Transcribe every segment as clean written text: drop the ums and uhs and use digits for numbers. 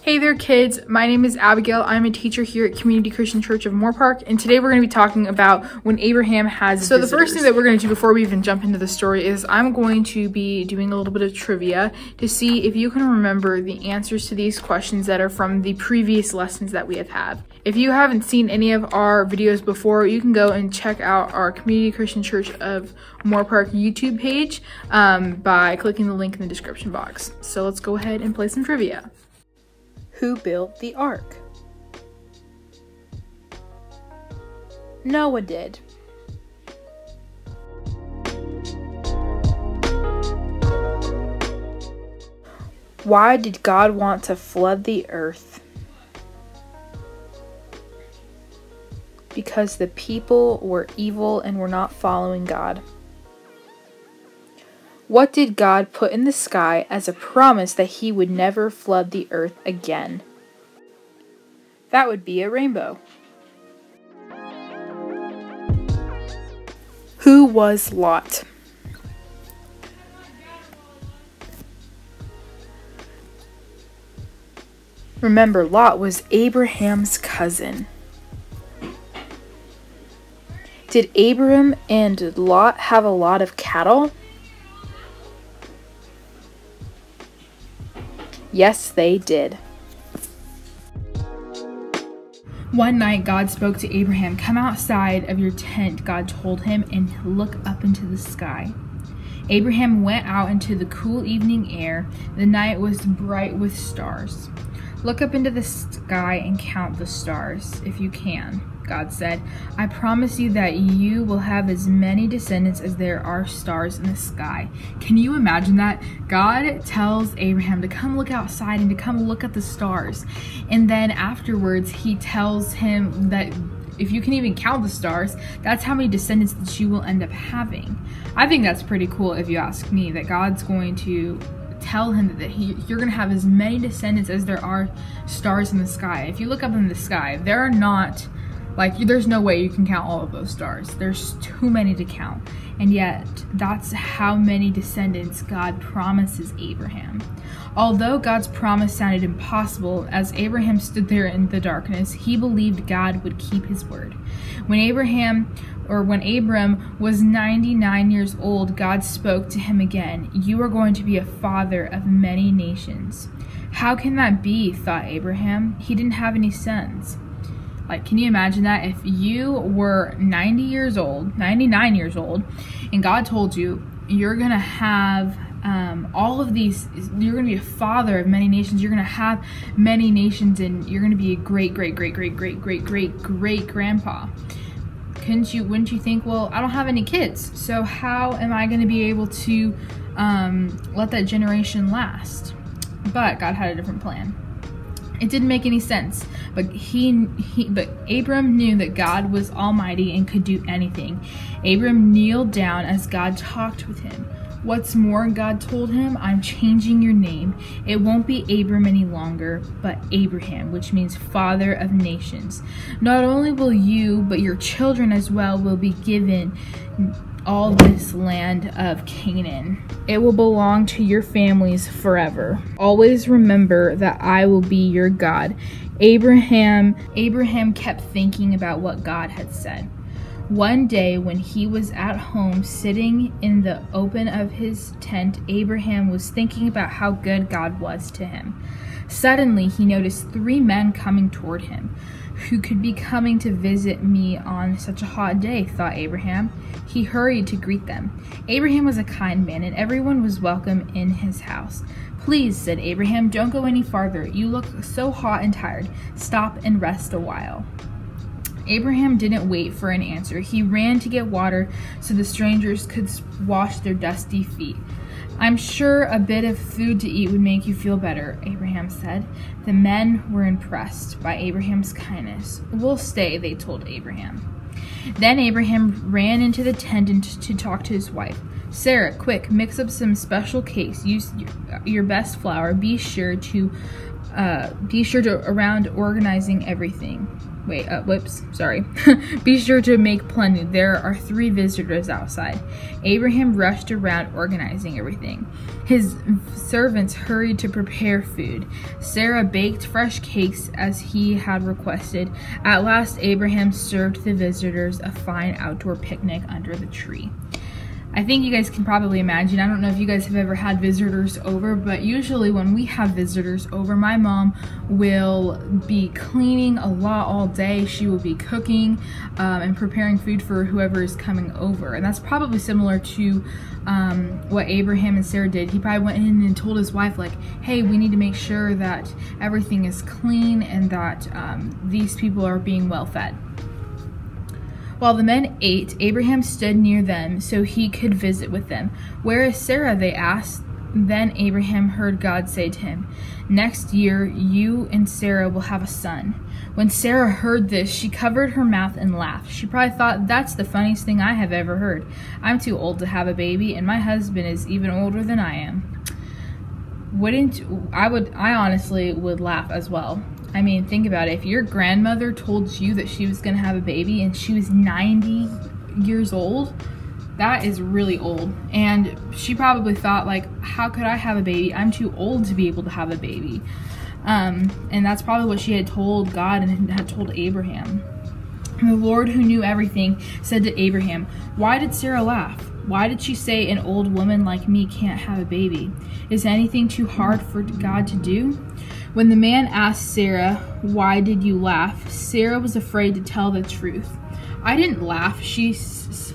Hey there kids, my name is Abigail. I'm a teacher here at Community Christian Church of Moorpark, and today we're going to be talking about when Abraham has visitors. The first thing that we're going to do before we even jump into the story is I'm going to be doing a little bit of trivia to see if you can remember the answers to these questions that are from the previous lessons that we have had. If you haven't seen any of our videos before, you can go and check out our Community Christian Church of Moorpark YouTube page by clicking the link in the description box. So let's go ahead and play some trivia. Who built the ark? Noah did. Why did God want to flood the earth? Because the people were evil and were not following God. What did God put in the sky as a promise that he would never flood the earth again? That would be a rainbow. Who was Lot? Remember, Lot was Abraham's cousin. Did Abram and Lot have a lot of cattle? Yes, they did. One night, God spoke to Abraham, "Come outside of your tent," God told him, "and look up into the sky." Abraham went out into the cool evening air. The night was bright with stars. "Look up into the sky and count the stars, if you can," God said. "I promise you that you will have as many descendants as there are stars in the sky." Can you imagine that? God tells Abraham to come look outside and to come look at the stars. And then afterwards, he tells him that if you can even count the stars, that's how many descendants that you will end up having. I think that's pretty cool if you ask me, that God's going to tell him that you're going to have as many descendants as there are stars in the sky. If you look up in the sky, there are not, there's no way you can count all of those stars. There's too many to count. And yet, that's how many descendants God promises Abraham. Although God's promise sounded impossible, as Abraham stood there in the darkness, he believed God would keep his word. When Abram was 99 years old, God spoke to him again. "You are going to be a father of many nations." How can that be, thought Abraham. He didn't have any sons. Can you imagine that? If you were 99 years old, and God told you, you're going to have all of these, you're going to be a father of many nations, you're going to have many nations, and you're going to be a great-great-great-great-great-great-great-grandpa. Wouldn't you think, well, I don't have any kids, so how am I going to be able to let that generation last? But God had a different plan. It didn't make any sense, but Abram knew that God was almighty and could do anything. Abram kneeled down as God talked with him. What's more, God told him, "I'm changing your name. It won't be Abram any longer, but Abraham," which means father of nations. "Not only will you, but your children as well will be given all this land of Canaan. It will belong to your families forever. Always remember that I will be your God." Abraham kept thinking about what God had said. One day when he was at home sitting in the open of his tent, Abraham was thinking about how good God was to him. Suddenly he noticed 3 men coming toward him. "Who could be coming to visit me on such a hot day?" thought Abraham. He hurried to greet them. Abraham was a kind man, and everyone was welcome in his house. "Please," said Abraham, "don't go any farther. You look so hot and tired. Stop and rest a while." Abraham didn't wait for an answer. He ran to get water so the strangers could wash their dusty feet. "I'm sure a bit of food to eat would make you feel better," Abraham said. The men were impressed by Abraham's kindness. "We'll stay," they told Abraham. Then Abraham ran into the tent to talk to his wife. "Sarah, quick, mix up some special cakes. Use your best flour. Be sure to around organizing everything." whoops, sorry. Be sure to make plenty. There are 3 visitors outside. Abraham rushed around organizing everything. His servants hurried to prepare food. Sarah baked fresh cakes as he had requested. At last, Abraham served the visitors a fine outdoor picnic under the tree. I think you guys can probably imagine, I don't know if you guys have ever had visitors over, but usually when we have visitors over, my mom will be cleaning a lot all day. She will be cooking and preparing food for whoever is coming over. And that's probably similar to what Abraham and Sarah did. He probably went in and told his wife, like, hey, we need to make sure that everything is clean and that these people are being well fed. While the men ate, Abraham stood near them so he could visit with them. Where is Sarah? They asked. Then Abraham heard God say to him, next year you and Sarah will have a son. When Sarah heard this, she covered her mouth and laughed. She probably thought, that's the funniest thing I have ever heard. I'm too old to have a baby, and my husband is even older than I am. I honestly would laugh as well. I mean, think about it. If your grandmother told you that she was going to have a baby and she was 90 years old, that is really old. And she probably thought, like, how could I have a baby? I'm too old to be able to have a baby. And that's probably what she had told God and had told Abraham. And the Lord, who knew everything, said to Abraham, why did Sarah laugh? Why did she say an old woman like me can't have a baby? Is anything too hard for God to do? When the man asked Sarah, why did you laugh? Sarah was afraid to tell the truth. I didn't laugh. She was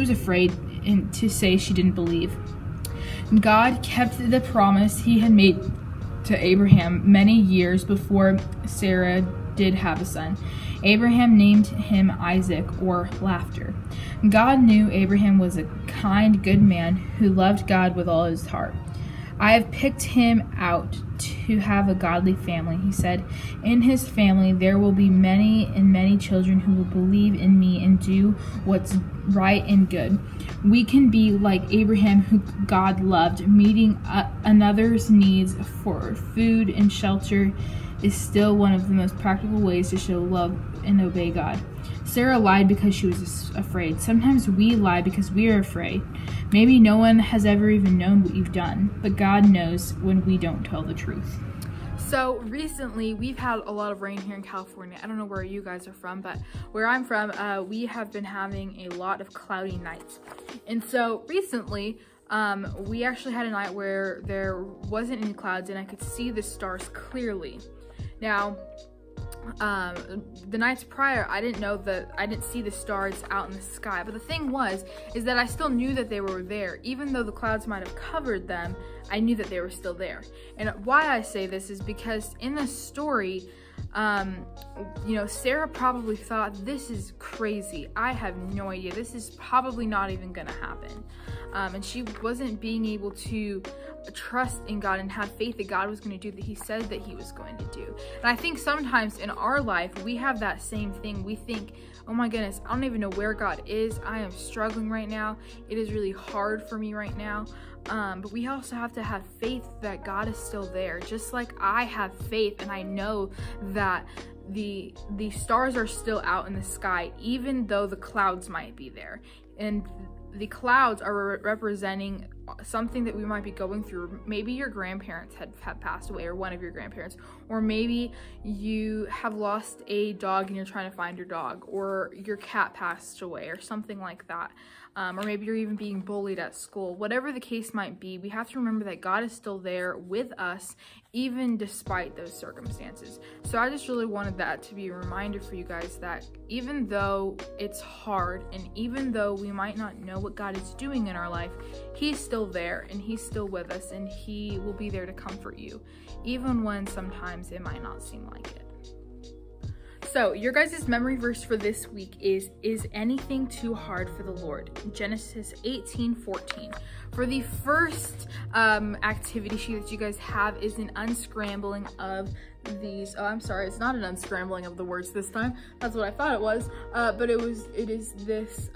afraid to say she didn't believe. God kept the promise he had made to Abraham many years before Sarah did have a son. Abraham named him Isaac, or laughter. God knew Abraham was a kind, good man who loved God with all his heart. I have picked him out to have a godly family, he said. In his family there will be many children who will believe in me and do what's right and good. We can be like Abraham, who God loved. Meeting another's needs for food and shelter is still one of the most practical ways to show love and obey God. Sarah lied because she was afraid. Sometimes we lie because we are afraid. Maybe no one has ever even known what you've done, but God knows when we don't tell the truth. So recently we've had a lot of rain here in California. I don't know where you guys are from, but where I'm from, we have been having a lot of cloudy nights. And so recently, we actually had a night where there wasn't any clouds and I could see the stars clearly. Now, the nights prior, I didn't see the stars out in the sky. But the thing is that I still knew that they were there. Even though the clouds might have covered them, I knew that they were still there. And why I say this is because in the story, you know, Sarah probably thought, this is crazy. I have no idea. This is probably not even gonna happen. And she wasn't being able to trust in God and have faith that God was going to do that he said that he was going to do. And I think sometimes in our life, we have that same thing. We think, oh my goodness, I don't even know where God is. I am struggling right now. It is really hard for me right now. But we also have to have faith that God is still there. Just like I have faith and I know that the stars are still out in the sky, even though the clouds might be there. And the clouds are representing something that we might be going through. Maybe your grandparents have passed away, or one of your grandparents, or maybe you have lost a dog and you're trying to find your dog, or your cat passed away, or something like that. Or maybe you're even being bullied at school. Whatever the case might be, we have to remember that God is still there with us, even despite those circumstances. So I just really wanted that to be a reminder for you guys that even though it's hard, and even though we might not know what God is doing in our life, he's still there and he's still with us, and he will be there to comfort you, even when sometimes it might not seem like it. So your guys' memory verse for this week is anything too hard for the Lord? Genesis 18:14. For the first activity sheet that you guys have is an unscrambling of these, oh, I'm sorry, it's not an unscrambling of the words this time. That's what I thought it was, but it is this,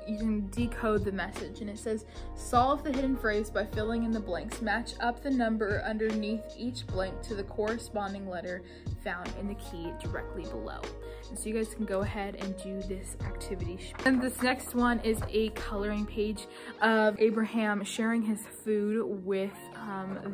you can decode the message, and it says, solve the hidden phrase by filling in the blanks. Match up the number underneath each blank to the corresponding letter found in the key directly below. And so you guys can go ahead and do this activity. And this next one is a coloring page of Abraham sharing his food with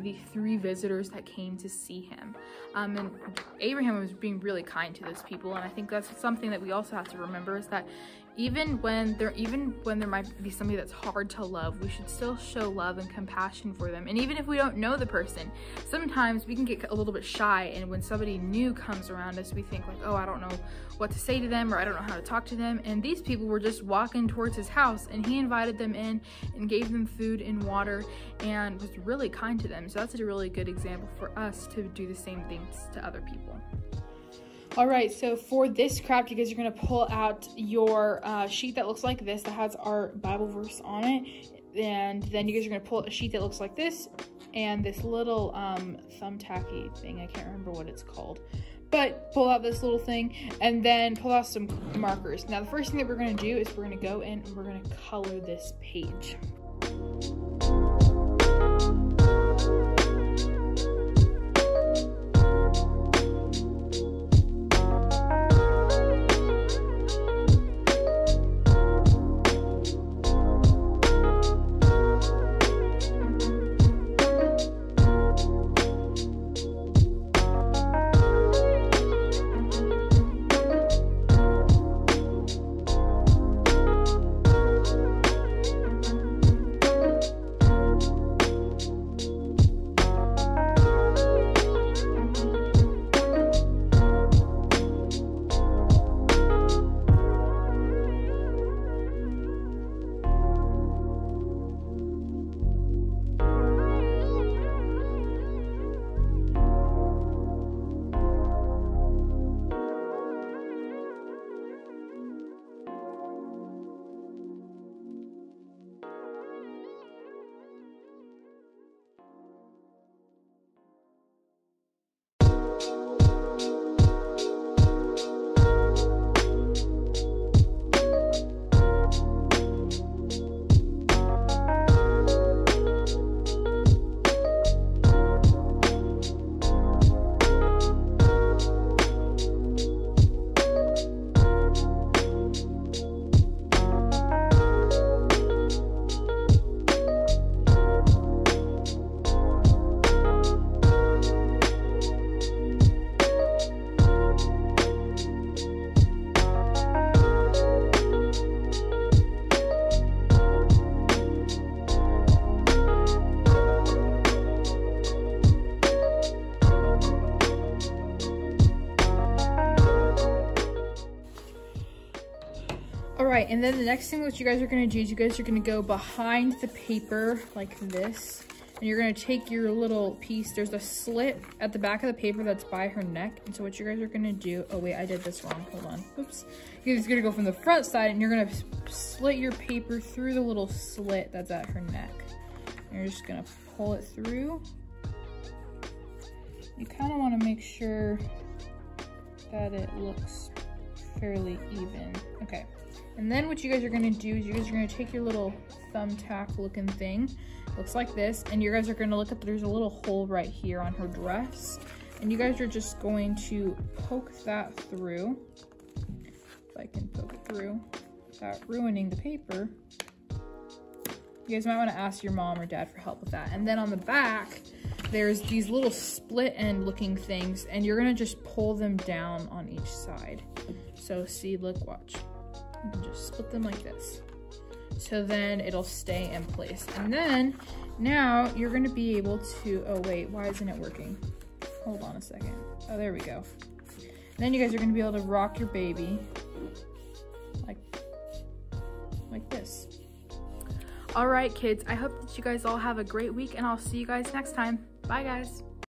the 3 visitors that came to see him. And Abraham was being really kind to those people, and I think that's something that we also have to remember, is that even when there might be somebody that's hard to love, we should still show love and compassion for them. And even if we don't know the person, sometimes we can get a little bit shy, and when somebody new comes around us, we think like, oh, I don't know what to say to them, or I don't know how to talk to them. And these people were just walking towards his house, and he invited them in and gave them food and water and was really kind to them. So that's a really good example for us to do the same things to other people. All right, so for this craft, you guys are gonna pull out your sheet that looks like this, that has our Bible verse on it. And then you guys are gonna pull a sheet that looks like this, and this little thumbtacky thing, I can't remember what it's called. But pull out this little thing, and then pull out some markers. Now, the first thing that we're gonna do is we're gonna go in and we're gonna color this page. Alright, and then the next thing that you guys are going to do is you guys are going to go behind the paper like this. And you're going to take your little piece. There's a slit at the back of the paper that's by her neck. And so what you guys are going to do... Oh, wait, I did this wrong. Hold on. Oops. You're just going to go from the front side, and you're going to slit your paper through the little slit that's at her neck. And you're just going to pull it through. You kind of want to make sure that it looks fairly even. Okay. And then what you guys are going to do is you guys are going to take your little thumbtack looking thing. Looks like this. And you guys are going to look at, there's a little hole right here on her dress. And you guys are just going to poke that through. If I can poke it through without ruining the paper. You guys might want to ask your mom or dad for help with that. And then on the back, there's these little split end looking things. And you're going to just pull them down on each side. So see, look, watch. You can just split them like this. So then it'll stay in place. And then now you're going to be able to, oh wait, why isn't it working? Hold on a second. Oh, there we go. And then you guys are going to be able to rock your baby like this. All right, kids, I hope that you guys all have a great week, and I'll see you guys next time. Bye, guys.